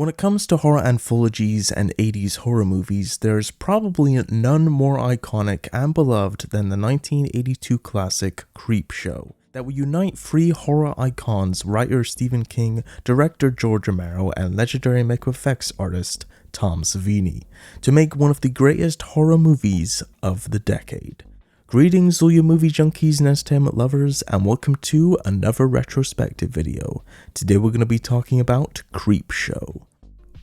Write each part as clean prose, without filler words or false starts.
When it comes to horror anthologies and 80s horror movies, there's probably none more iconic and beloved than the 1982 classic Creepshow, that would unite three horror icons, writer Stephen King, director George Romero, and legendary makeup effects artist Tom Savini, to make one of the greatest horror movies of the decade. Greetings all you movie junkies and entertainment lovers, and welcome to another retrospective video. Today we're going to be talking about Creepshow.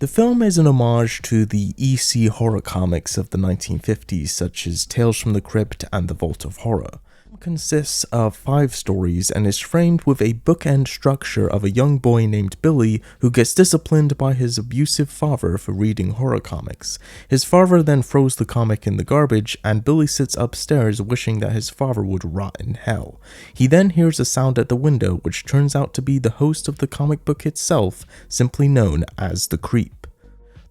The film is an homage to the E.G. horror comics of the 1950s, such as Tales from the Crypt and The Vault of Horror. It consists of 5 stories and is framed with a bookend structure of a young boy named Billy who gets disciplined by his abusive father for reading horror comics. His father then throws the comic in the garbage, and Billy sits upstairs wishing that his father would rot in hell. He then hears a sound at the window, which turns out to be the host of the comic book itself, simply known as the Creep.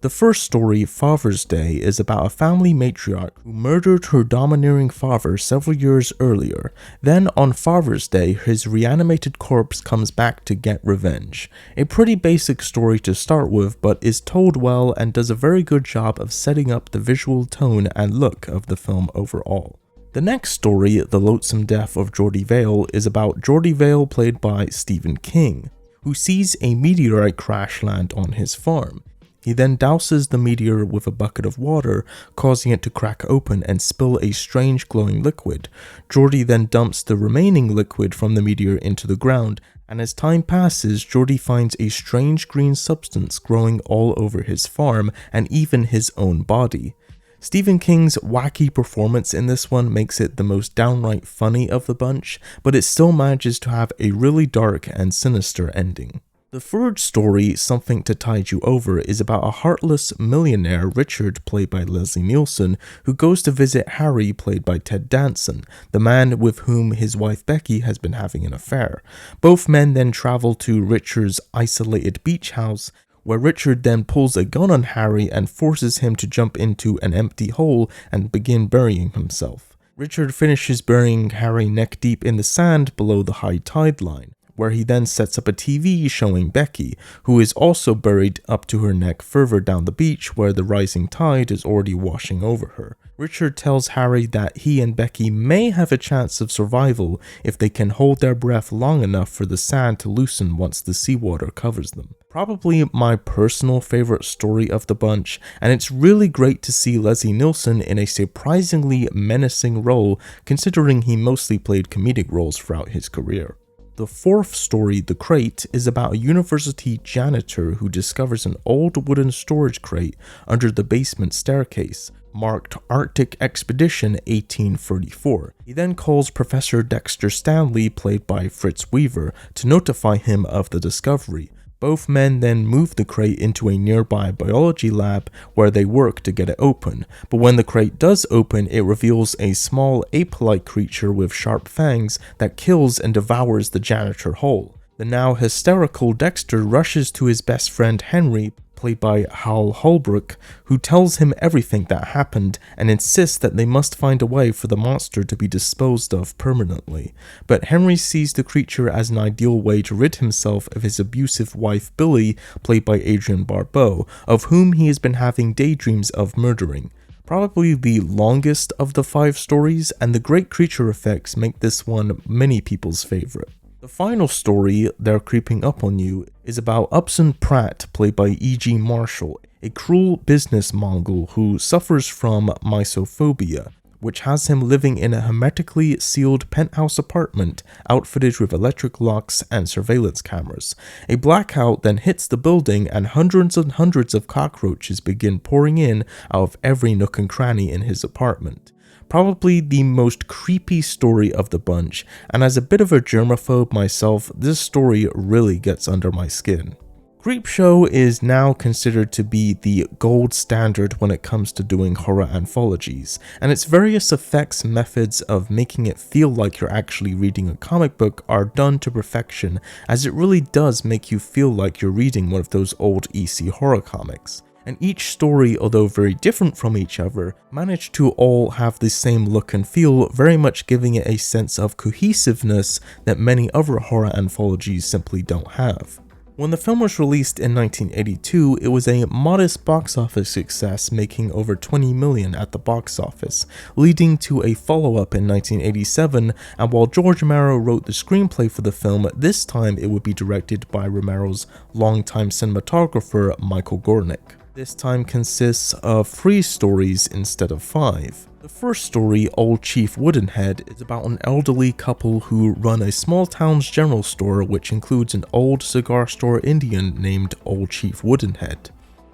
The first story, Father's Day, is about a family matriarch who murdered her domineering father several years earlier. Then, on Father's Day, his reanimated corpse comes back to get revenge. A pretty basic story to start with, but is told well and does a very good job of setting up the visual tone and look of the film overall. The next story, The Loathsome Death of Geordie Vale, is about Geordie Vale, played by Stephen King, who sees a meteorite crash land on his farm. He then douses the meteor with a bucket of water, causing it to crack open and spill a strange glowing liquid. Geordie then dumps the remaining liquid from the meteor into the ground, and as time passes, Geordie finds a strange green substance growing all over his farm and even his own body. Stephen King's wacky performance in this one makes it the most downright funny of the bunch, but it still manages to have a really dark and sinister ending. The third story, Something to Tide You Over, is about a heartless millionaire, Richard, played by Leslie Nielsen, who goes to visit Harry, played by Ted Danson, the man with whom his wife Becky has been having an affair. Both men then travel to Richard's isolated beach house, where Richard then pulls a gun on Harry and forces him to jump into an empty hole and begin burying himself. Richard finishes burying Harry neck deep in the sand below the high tide line, where he then sets up a TV showing Becky, who is also buried up to her neck further down the beach where the rising tide is already washing over her. Richard tells Harry that he and Becky may have a chance of survival if they can hold their breath long enough for the sand to loosen once the seawater covers them. Probably my personal favorite story of the bunch, and it's really great to see Leslie Nielsen in a surprisingly menacing role considering he mostly played comedic roles throughout his career. The fourth story, The Crate, is about a university janitor who discovers an old wooden storage crate under the basement staircase, marked Arctic Expedition 1834. He then calls Professor Dexter Stanley, played by Fritz Weaver, to notify him of the discovery. Both men then move the crate into a nearby biology lab where they work to get it open, but when the crate does open, it reveals a small ape-like creature with sharp fangs that kills and devours the janitor whole. The now hysterical Dexter rushes to his best friend Henry, played by Hal Hobrook, who tells him everything that happened and insists that they must find a way for the monster to be disposed of permanently. But Henry sees the creature as an ideal way to rid himself of his abusive wife Billy, played by Adrienne Barbeau, of whom he has been having daydreams of murdering. Probably the longest of the 5 stories, and the great creature effects make this one many people's favorite. The final story, They're Creeping Up on You, is about Upson Pratt, played by E.G. Marshall, a cruel business Mongol who suffers from mysophobia, which has him living in a hermetically sealed penthouse apartment outfitted with electric locks and surveillance cameras. A blackout then hits the building and hundreds of cockroaches begin pouring in out of every nook and cranny in his apartment. Probably the most creepy story of the bunch, and as a bit of a germaphobe myself, this story really gets under my skin. Creepshow is now considered to be the gold standard when it comes to doing horror anthologies, and its various effects methods of making it feel like you're actually reading a comic book are done to perfection, as it really does make you feel like you're reading one of those old E.G. horror comics. And each story, although very different from each other, managed to all have the same look and feel, very much giving it a sense of cohesiveness that many other horror anthologies simply don't have. When the film was released in 1982, it was a modest box office success, making over $20 million at the box office, leading to a follow-up in 1987, and while George Romero wrote the screenplay for the film, this time it would be directed by Romero's longtime cinematographer Michael Gornick. This time consists of 3 stories instead of 5. The first story, Old Chief Woodenhead, is about an elderly couple who run a small town's general store which includes an old cigar store Indian named Old Chief Woodenhead.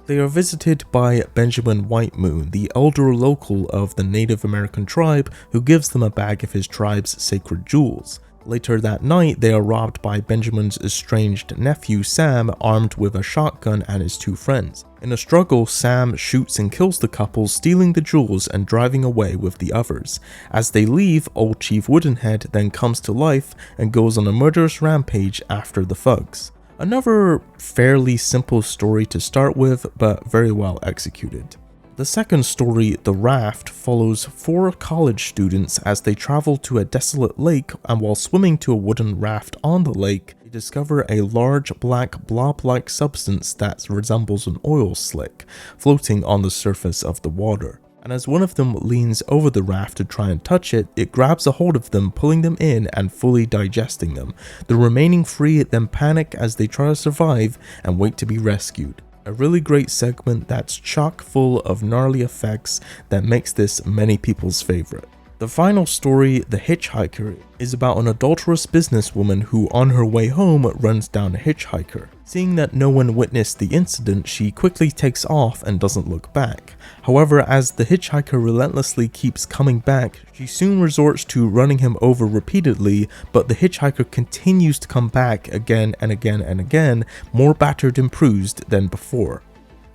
They are visited by Benjamin Whitemoon, the elder local of the Native American tribe, who gives them a bag of his tribe's sacred jewels. Later that night, they are robbed by Benjamin's estranged nephew Sam, armed with a shotgun, and his 2 friends. In a struggle, Sam shoots and kills the couple, stealing the jewels and driving away with the others. As they leave, Old Chief Woodenhead then comes to life and goes on a murderous rampage after the thugs. Another fairly simple story to start with, but very well executed. The second story, The Raft, follows 4 college students as they travel to a desolate lake, and while swimming to a wooden raft on the lake, they discover a large black blob-like substance that resembles an oil slick, floating on the surface of the water. And as one of them leans over the raft to try and touch it, it grabs a hold of them, pulling them in and fully digesting them. The remaining 3 then panic as they try to survive and wait to be rescued. A really great segment that's chock full of gnarly effects that makes this many people's favorite. The final story, The Hitchhiker, is about an adulterous businesswoman who on her way home runs down a hitchhiker. Seeing that no one witnessed the incident, she quickly takes off and doesn't look back. However, as the hitchhiker relentlessly keeps coming back, she soon resorts to running him over repeatedly, but the hitchhiker continues to come back again and again and again, more battered and bruised than before.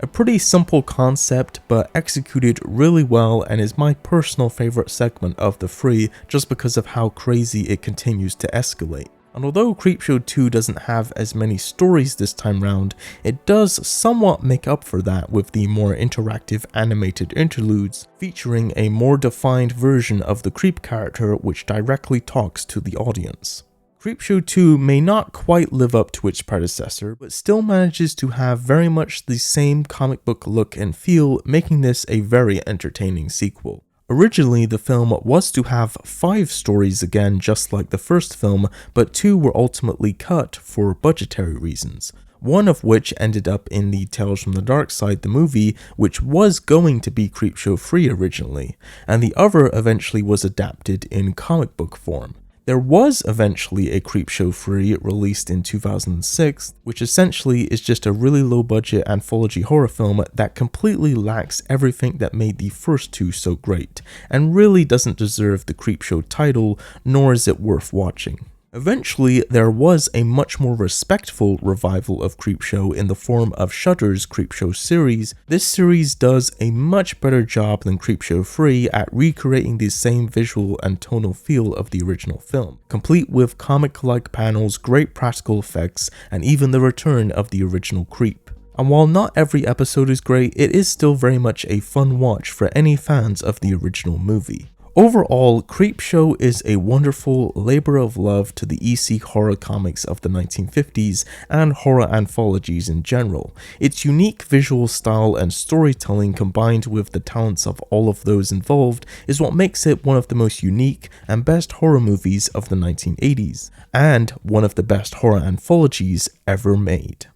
A pretty simple concept, but executed really well, and is my personal favorite segment of the 3 just because of how crazy it continues to escalate. And although Creepshow 2 doesn't have as many stories this time round, it does somewhat make up for that with the more interactive animated interludes, featuring a more defined version of the Creep character which directly talks to the audience. Creepshow 2 may not quite live up to its predecessor, but still manages to have very much the same comic book look and feel, making this a very entertaining sequel. Originally, the film was to have 5 stories again, just like the first film, but 2 were ultimately cut for budgetary reasons. One of which ended up in the Tales from the Dark Side, the movie, which was going to be Creepshow 3 originally, and the other eventually was adapted in comic book form. There was eventually a Creepshow 3 released in 2006, which essentially is just a really low budget anthology horror film that completely lacks everything that made the first 2 so great, and really doesn't deserve the Creepshow title, nor is it worth watching. Eventually, there was a much more respectful revival of Creepshow in the form of Shudder's Creepshow series. This series does a much better job than Creepshow 3 at recreating the same visual and tonal feel of the original film, complete with comic-like panels, great practical effects, and even the return of the original Creep. And while not every episode is great, it is still very much a fun watch for any fans of the original movie. Overall, Creepshow is a wonderful labor of love to the EC horror comics of the 1950s and horror anthologies in general. Its unique visual style and storytelling combined with the talents of all of those involved is what makes it one of the most unique and best horror movies of the 1980s, and one of the best horror anthologies ever made.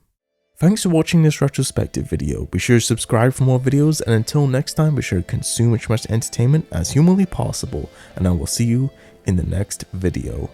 Thanks for watching this retrospective video. Be sure to subscribe for more videos, and until next time, be sure to consume as much entertainment as humanly possible, and I will see you in the next video.